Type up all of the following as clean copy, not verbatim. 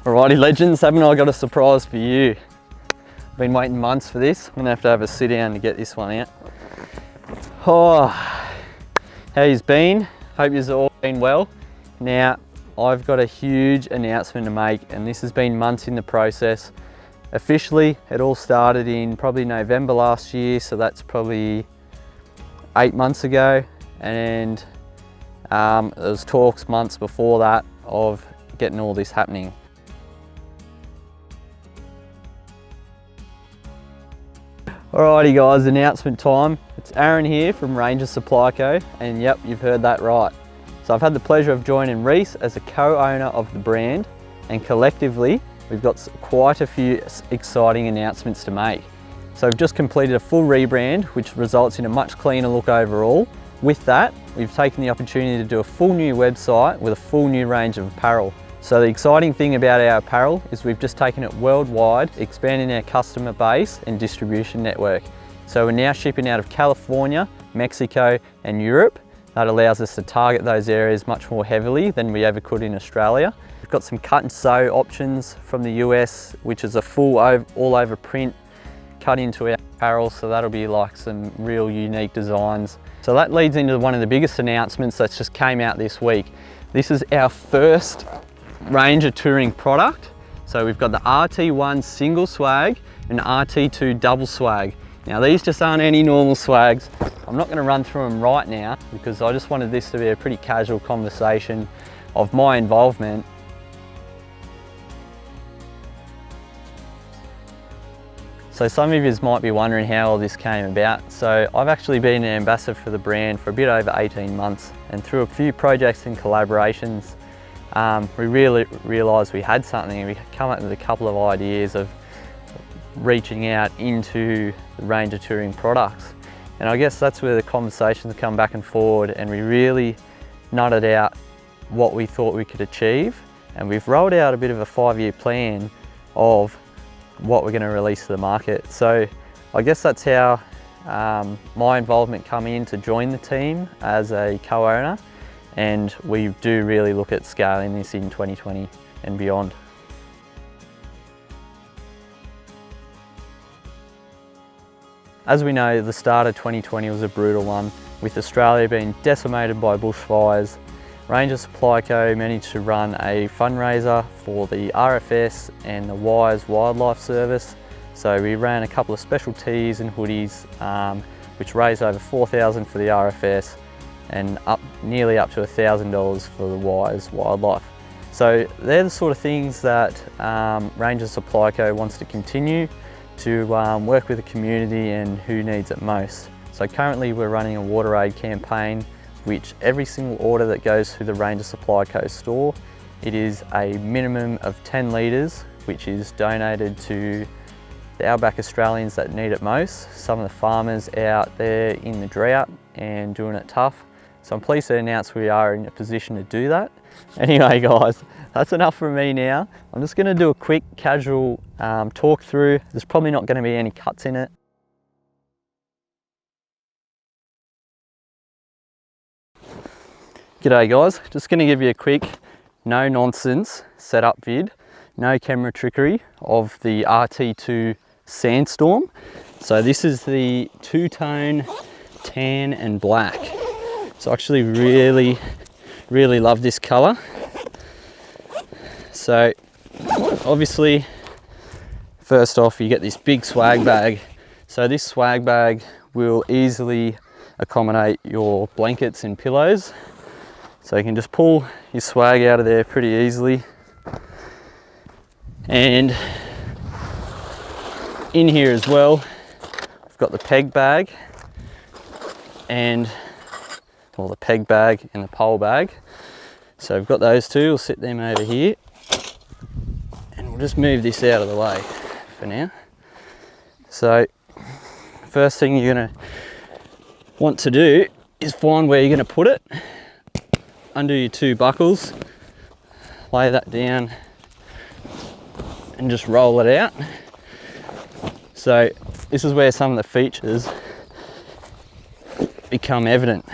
Alrighty legends, haven't I got a surprise for you? I've been waiting months for this. I'm gonna have a sit down to get this one out. Oh, how you's been? Hope you've all been well. Now, I've got a huge announcement to make, and this has been months in the process. Officially, it all started in probably November last year, so that's probably 8 months ago, and there was talks months before that of getting all this happening. Alrighty guys, announcement time. It's Aaron here from Ranger Supply Co, and yep, you've heard that right. So I've had the pleasure of joining Reese as a co-owner of the brand, and collectively we've got quite a few exciting announcements to make. So we've just completed a full rebrand, which results in a much cleaner look overall. With that, we've taken the opportunity to do a full new website with a full new range of apparel. So the exciting thing about our apparel is we've just taken it worldwide, expanding our customer base and distribution network. So we're now shipping out of California, Mexico and Europe. That allows us to target those areas much more heavily than we ever could in Australia. We've got some cut and sew options from the US, which is a full all over print cut into our apparel, so that'll be like some real unique designs. So that leads into one of the biggest announcements that's just came out this week. This is our first Ranger touring product. So we've got the RT1 single swag and RT2 double swag. Now these just aren't any normal swags. I'm not going to run through them right now because I just wanted this to be a pretty casual conversation of my involvement. So some of you might be wondering how all this came about. So I've actually been an ambassador for the brand for a bit over 18 months, and through a few projects and collaborations, we really realised we had something. We come up with a couple of ideas of reaching out into the Ranger touring products. And I guess that's where the conversations come back and forward, and we really nutted out what we thought we could achieve. And we've rolled out a bit of a 5-year plan of what we're going to release to the market. So I guess that's how my involvement come in to join the team as a co-owner, and we do really look at scaling this in 2020 and beyond. As we know, the start of 2020 was a brutal one, with Australia being decimated by bushfires. Ranger Supply Co managed to run a fundraiser for the RFS and the Wires Wildlife Service. So we ran a couple of special tees and hoodies, which raised over $4,000 for the RFS and nearly up to $1,000 for the Wires Wildlife. So they're the sort of things that Ranger Supply Co wants to continue to work with the community and who needs it most. So currently we're running a water aid campaign, which every single order that goes through the Ranger Supply Co store, it is a minimum of 10 litres, which is donated to the outback Australians that need it most, some of the farmers out there in the drought and doing it tough. So I'm pleased to announce we are in a position to do that. Anyway guys, that's enough from me now. I'm just going to do a quick casual talk through. There's probably not going to be any cuts in it. G'day guys, just going to give you a quick no nonsense setup vid, no camera trickery of the RT2 Sandstorm. So this is the two-tone tan and black. So I actually really love this colour. So obviously first off you get this big swag bag. So this swag bag will easily accommodate your blankets and pillows. So you can just pull your swag out of there pretty easily. And in here as well, I've got the peg bag and the peg bag and the pole bag. So I've got those two, we'll sit them over here. And we'll just move this out of the way for now. So first thing you're gonna want to do is find where you're gonna put it. Undo your two buckles, lay that down and just roll it out. So this is where some of the features become evident.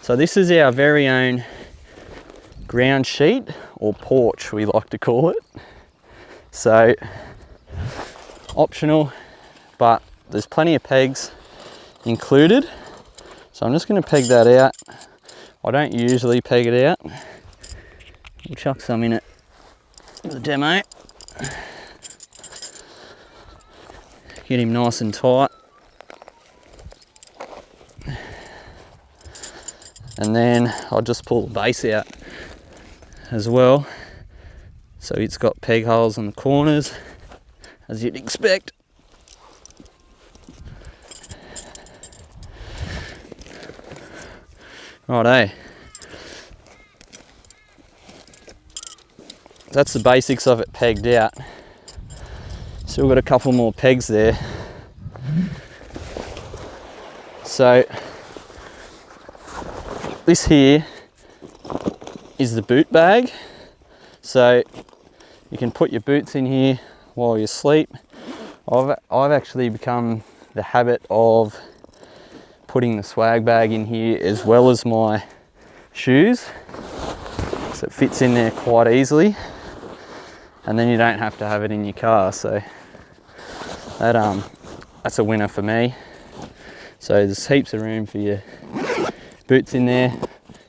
So this is our very own ground sheet or porch we like to call it. So optional, but there's plenty of pegs included. So I'm just going to peg that out. I don't usually peg it out. We'll chuck some in it for the demo. Get him nice and tight. And then I'll just pull the base out as well. So it's got peg holes in the corners, as you'd expect. Righto. That's the basics of it pegged out. Still got a couple more pegs there. So this here is the boot bag. So you can put your boots in here while you sleep. I've actually become the habit of putting the swag bag in here as well as my shoes, so it fits in there quite easily, and then you don't have to have it in your car. So that's a winner for me. So there's heaps of room for your boots in there.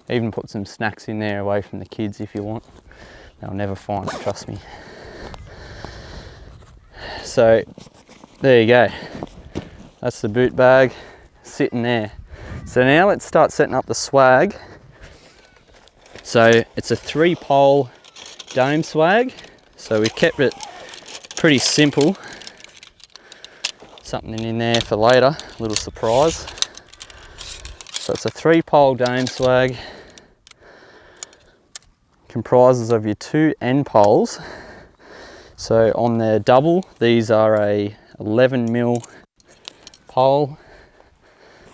Even put some snacks in there away from the kids if you want. They'll never find it, trust me. So there you go. That's the boot bag sitting there. So now let's start setting up the swag. So it's a 3-pole dome swag. So we've kept it pretty simple. Something in there for later, a little surprise. So it's a 3-pole dome swag. Comprises of your 2 end poles. So on the double, these are a 11mm pole.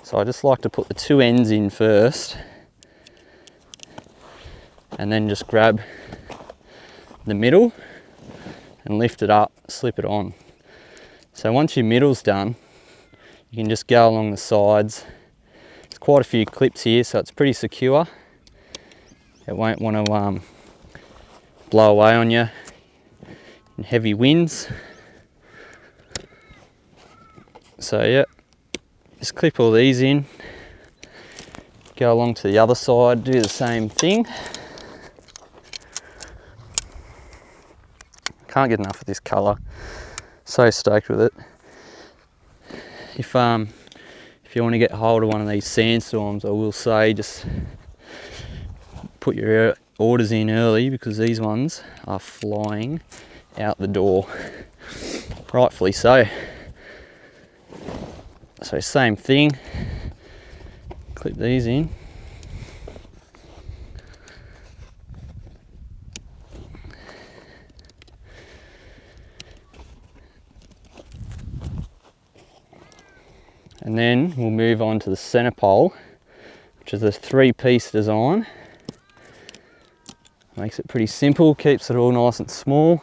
So I just like to put the 2 ends in first, and then just grab the middle and lift it up, slip it on. So once your middle's done, you can just go along the sides. There's quite a few clips here, so it's pretty secure. It won't want to blow away on you in heavy winds. So yeah, just clip all these in, go along to the other side, do the same thing. Can't get enough of this colour, so stoked with it. If you want to get hold of one of these sandstorms, I will say just put your orders in early, because these ones are flying out the door, rightfully so. So same thing, clip these in. And then we'll move on to the center pole, which is a 3-piece design. Makes it pretty simple, keeps it all nice and small.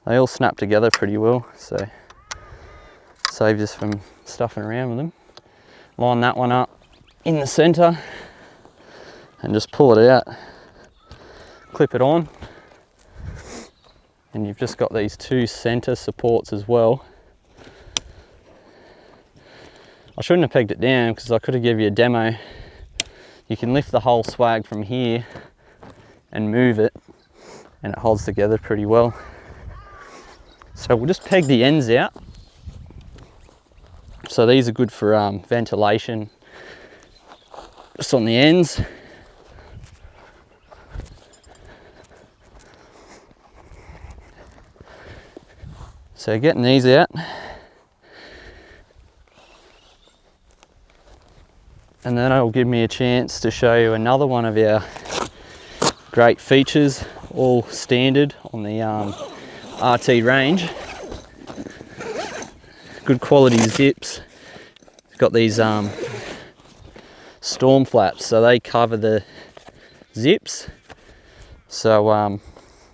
They all snap together pretty well, so saves us from stuffing around with them. Line that one up in the center and just pull it out, clip it on, and you've just got these 2 center supports as well. I shouldn't have pegged it down, because I could have given you a demo. You can lift the whole swag from here and move it, and it holds together pretty well. So we'll just peg the ends out. So these are good for ventilation, just on the ends. So getting these out. And then it'll give me a chance to show you another one of our great features, all standard on the RT range. Good quality zips. It's got these storm flaps, so they cover the zips, so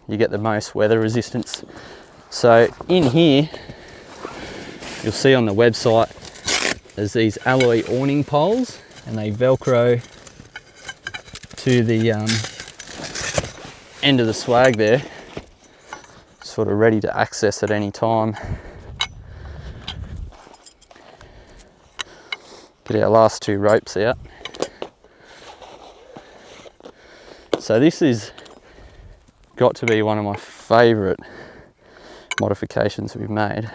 you get the most weather resistance. So in here, you'll see on the website, there's these alloy awning poles, and they Velcro to the end of the swag there, sort of ready to access at any time. Get our last 2 ropes out. So this is got to be one of my favourite modifications we've made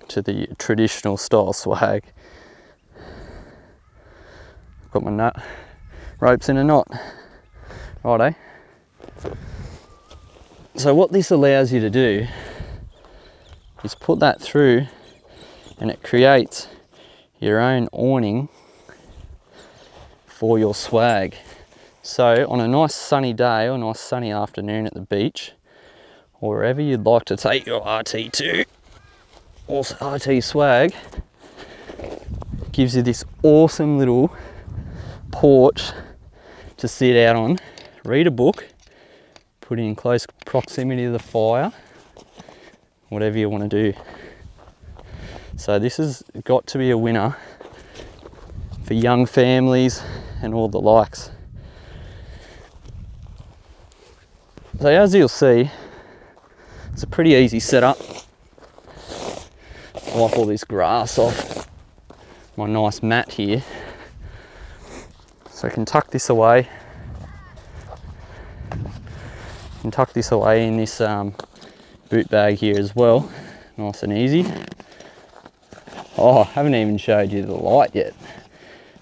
to the traditional style swag. Got my ropes in a knot. Righto. So what this allows you to do is put that through, and it creates your own awning for your swag. So on a nice sunny day or nice sunny afternoon at the beach, or wherever you'd like to take your RT2 or RT swag, it gives you this awesome little porch to sit out on, read a book, put it in close proximity to the fire, whatever you want to do. So this has got to be a winner for young families and all the likes. So as you'll see, it's a pretty easy setup. Wipe all this grass off my nice mat here. So I can tuck this away. Can tuck this away in this boot bag here as well, nice and easy. Oh, I haven't even showed you the light yet.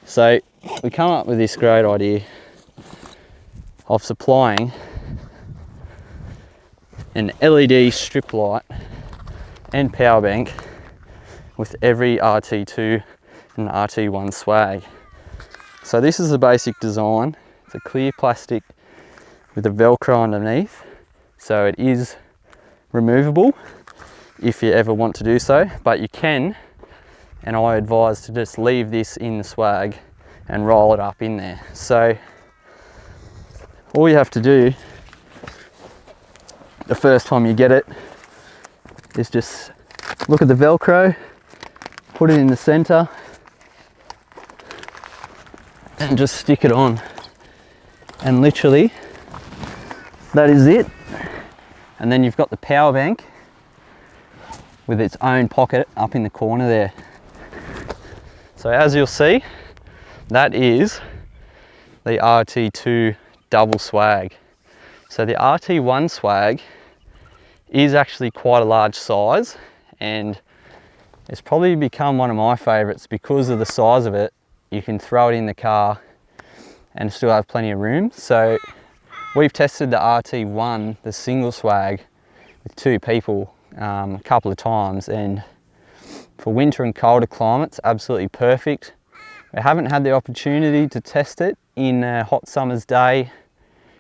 So we come up with this great idea of supplying an LED strip light and power bank with every RT2 and RT1 swag. So this is the basic design. It's a clear plastic with a Velcro underneath, so it is removable if you ever want to do so, but you can, and I advise to just leave this in the swag and roll it up in there. So all you have to do the first time you get it is just look at the Velcro, put it in the center, and just stick it on. And literally, that is it. And then you've got the power bank with its own pocket up in the corner there. So as you'll see, that is the RT2 double swag. So the RT1 swag is actually quite a large size, and it's probably become one of my favorites because of the size of it. You can throw it in the car and still have plenty of room. So we've tested the RT1, the single swag, with 2 people a couple of times, and for winter and colder climates, absolutely perfect. We haven't had the opportunity to test it in a hot summer's day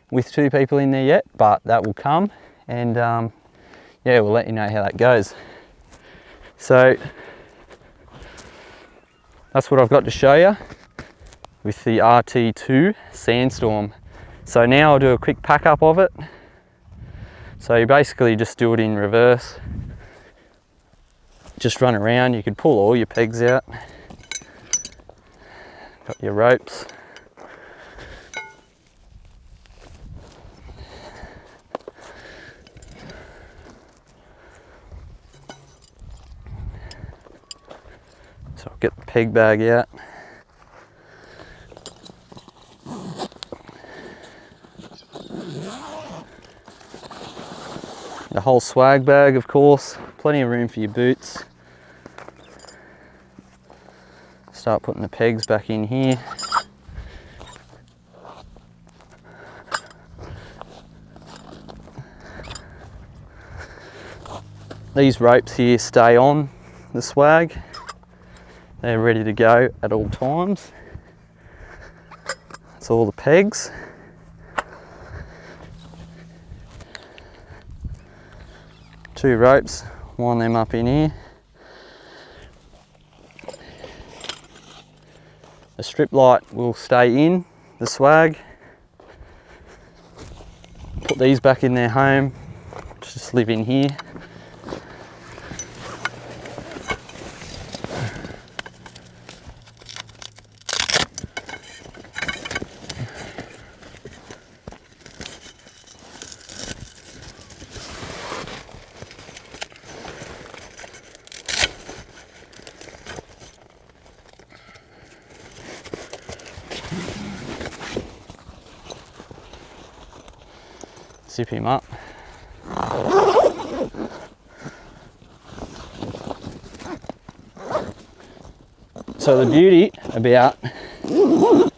with 2 people in there yet, but that will come, and yeah, we'll let you know how that goes. So that's what I've got to show you with the RT2 Sandstorm. So now I'll do a quick pack up of it. So you basically just do it in reverse. Just run around, you can pull all your pegs out. Got your ropes. So I'll get the peg bag out. The whole swag bag, of course, plenty of room for your boots. Start putting the pegs back in here. These ropes here stay on the swag. They're ready to go at all times. That's all the pegs. Two ropes, wind them up in here. The strip light will stay in the swag. Put these back in their home, just live in here. zip him up. So the beauty about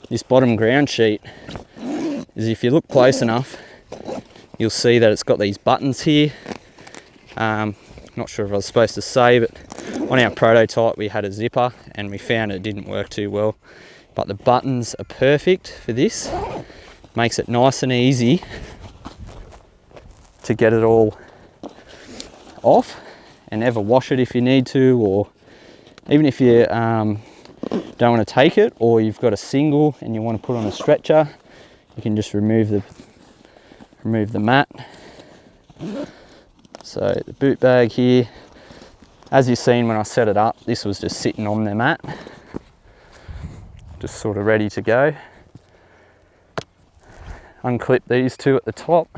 this bottom ground sheet is if you look close enough, you'll see that it's got these buttons here. Not sure if I was supposed to say, but on our prototype we had a zipper and we found it didn't work too well. But the buttons are perfect for this. Makes it nice and easy to get it all off and ever wash it if you need to, or even if you don't want to take it, or you've got a single and you want to put on a stretcher, you can just remove the mat. So the boot bag here, as you've seen when I set it up, this was just sitting on the mat, just sort of ready to go. Unclip these two at the top.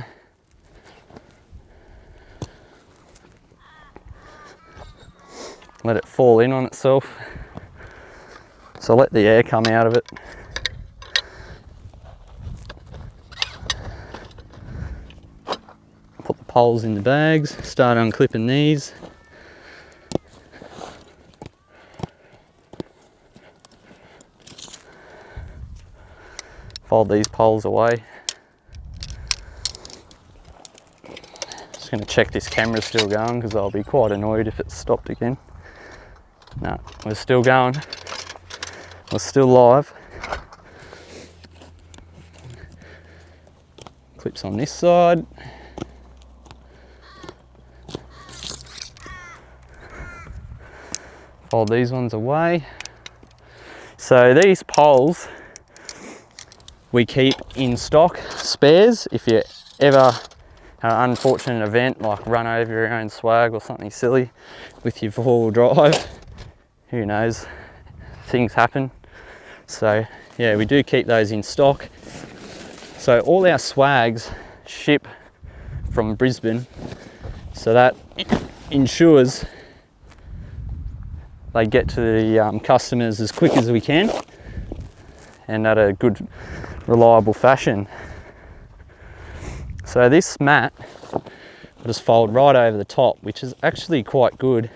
Let it fall in on itself. So let the air come out of it. Put the poles in the bags, start unclipping these. Fold these poles away. Just going to check this camera's still going because I'll be quite annoyed if it's stopped again. No, we're still going. We're still live. Clips on this side. Fold these ones away. So these poles we keep in stock, spares, if you ever have an unfortunate event like run over your own swag or something silly with your four-wheel drive. Who knows, things happen. So yeah, we do keep those in stock. So all our swags ship from Brisbane, so that ensures they get to the customers as quick as we can and at a good, reliable fashion. So this mat will just fold right over the top, which is actually quite good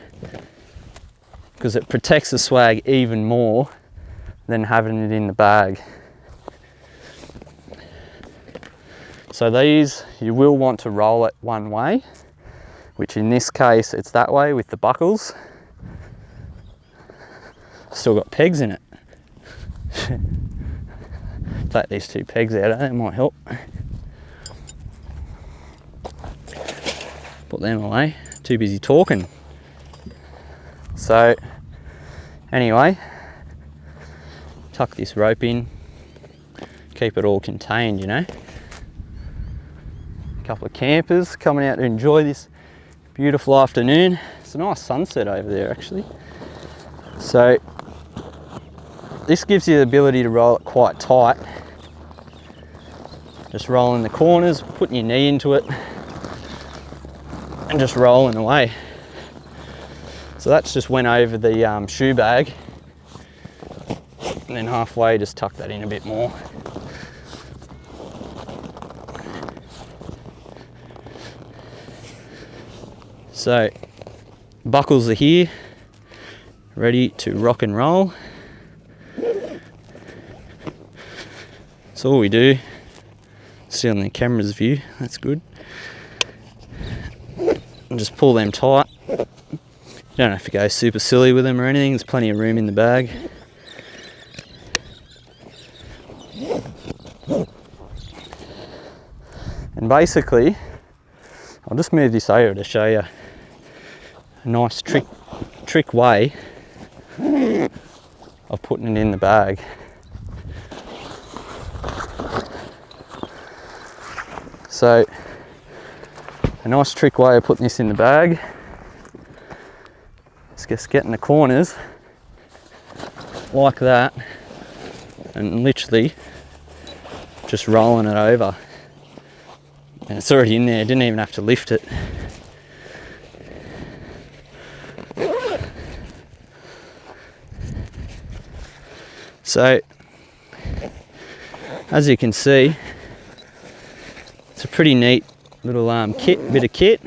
because it protects the swag even more than having it in the bag. So these, you will want to roll it one way, which in this case it's that way with the buckles. Still got pegs in it. Take these two pegs out, that might help. Put them away, too busy talking. So anyway, tuck this rope in, keep it all contained, you know. A couple of campers coming out to enjoy this beautiful afternoon. It's a nice sunset over there actually. So this gives you the ability to roll it quite tight. Just rolling the corners, putting your knee into it and just rolling away. So that's just went over the shoe bag, and then halfway just tuck that in a bit more. So buckles are here, ready to rock and roll. So all we do, see on the camera's view, that's good. And just pull them tight. You don't have to go super silly with them or anything, there's plenty of room in the bag. And basically, I'll just move this over to show you a nice trick way of putting it in the bag. So a nice trick way of putting this in the bag is just getting the corners like that and literally just rolling it over, and it's already in there, didn't even have to lift it. So as you can see, it's a pretty neat little bit of kit.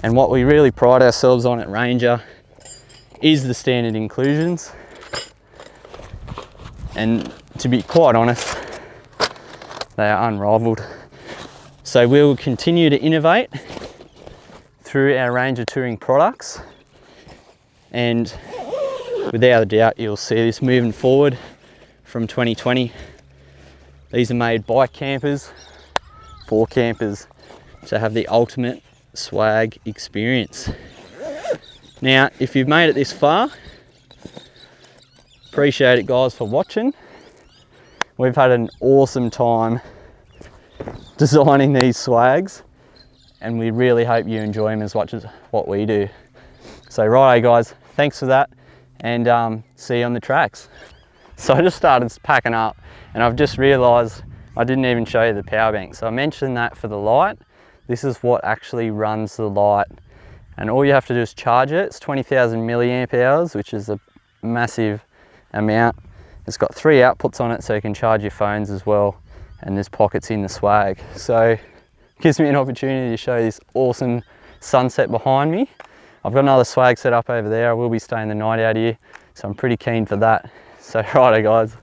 And what we really pride ourselves on at Ranger is the standard inclusions. And to be quite honest, they are unrivaled. So we'll continue to innovate through our Ranger touring products, and without a doubt you'll see this moving forward from 2020. These are made by campers for campers to have the ultimate swag experience. Now, if you've made it this far, appreciate it guys for watching. We've had an awesome time designing these swags, and we really hope you enjoy them as much as what we do. So righto guys, thanks for that, and see you on the tracks. So I just started packing up, and I've just realised I didn't even show you the power bank. So I mentioned that for the light. This is what actually runs the light, and all you have to do is charge it. It's 20,000 milliamp hours, which is a massive amount. It's got 3 outputs on it, so you can charge your phones as well, and there's pockets in the swag. So it gives me an opportunity to show this awesome sunset behind me. I've got another swag set up over there. I will be staying the night out here, so I'm pretty keen for that. So righto guys,